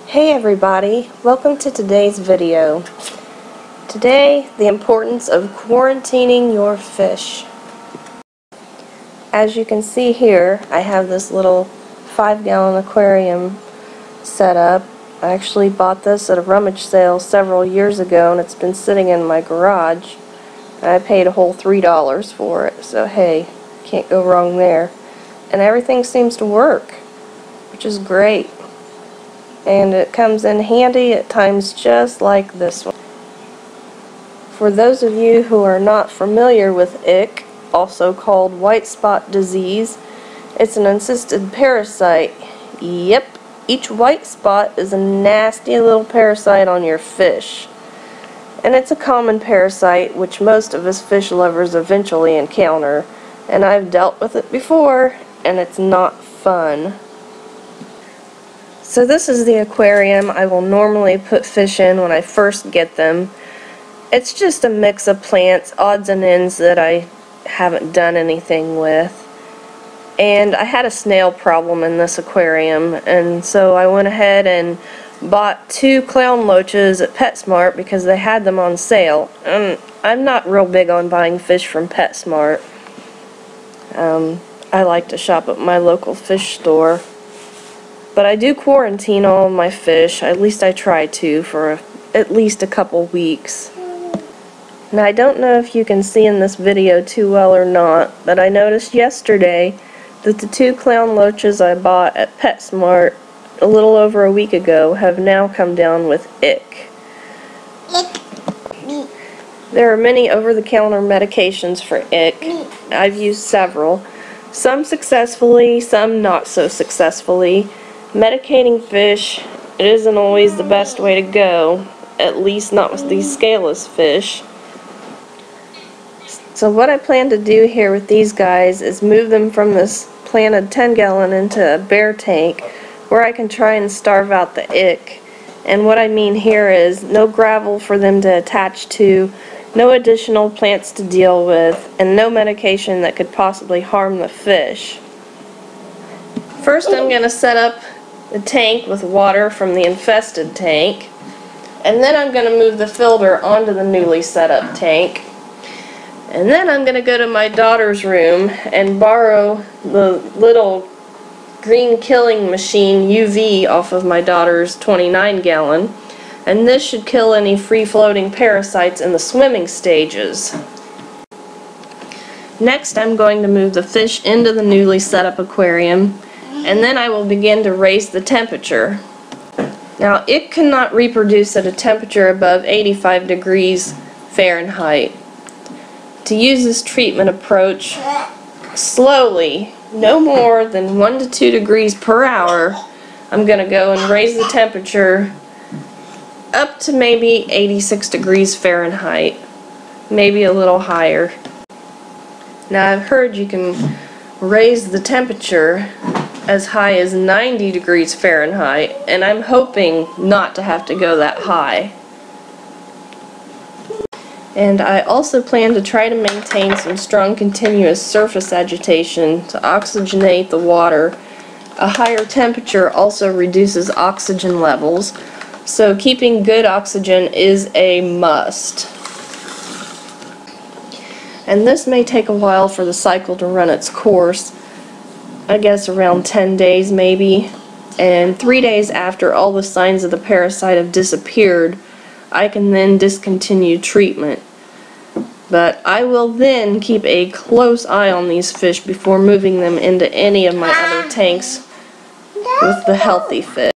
Hey everybody, welcome to today's video. Today, the importance of quarantining your fish. As you can see here, I have this little 5-gallon aquarium set up. I actually bought this at a rummage sale several years ago and it's been sitting in my garage. I paid a whole $3 for it, so hey, can't go wrong there. And everything seems to work, which is great. And it comes in handy at times just like this one. For those of you who are not familiar with ICK, also called white spot disease, it's an infested parasite. Yep, each white spot is a nasty little parasite on your fish. And it's a common parasite which most of us fish lovers eventually encounter. And I've dealt with it before, and it's not fun. So this is the aquarium I will normally put fish in when I first get them. It's just a mix of plants, odds and ends that I haven't done anything with. And I had a snail problem in this aquarium, and so I went ahead and bought 2 clown loaches at PetSmart because they had them on sale. I'm not real big on buying fish from PetSmart. I like to shop at my local fish store. But I do quarantine all of my fish, at least I try to, for at least a couple weeks. Now I don't know if you can see in this video too well or not, but I noticed yesterday that the 2 clown loaches I bought at PetSmart a little over a week ago have now come down with ICK. There are many over-the-counter medications for ICK. I've used several, some successfully, some not so successfully. Medicating fish, it isn't always the best way to go, at least not with these scaleless fish. So what I plan to do here with these guys is move them from this planted 10-gallon into a bare tank where I can try and starve out the ICK. And what I mean here is no gravel for them to attach to, no additional plants to deal with, and no medication that could possibly harm the fish. First I'm going to set up the tank with water from the infested tank, and then I'm going to move the filter onto the newly set up tank, and then I'm going to go to my daughter's room and borrow the little green killing machine UV off of my daughter's 29-gallon, and this should kill any free-floating parasites in the swimming stages. Next I'm going to move the fish into the newly set up aquarium, and then I will begin to raise the temperature. Now it cannot reproduce at a temperature above 85 degrees Fahrenheit. To use this treatment approach slowly, no more than 1 to 2 degrees per hour, I'm going to go and raise the temperature up to maybe 86 degrees Fahrenheit, maybe a little higher. Now I've heard you can raise the temperature as high as 90 degrees Fahrenheit, and I'm hoping not to have to go that high. And I also plan to try to maintain some strong continuous surface agitation to oxygenate the water. A higher temperature also reduces oxygen levels, so keeping good oxygen is a must. And this may take a while for the cycle to run its course. I guess around 10 days maybe, and 3 days after all the signs of the parasite have disappeared, I can then discontinue treatment. But I will then keep a close eye on these fish before moving them into any of my other tanks with the healthy fish.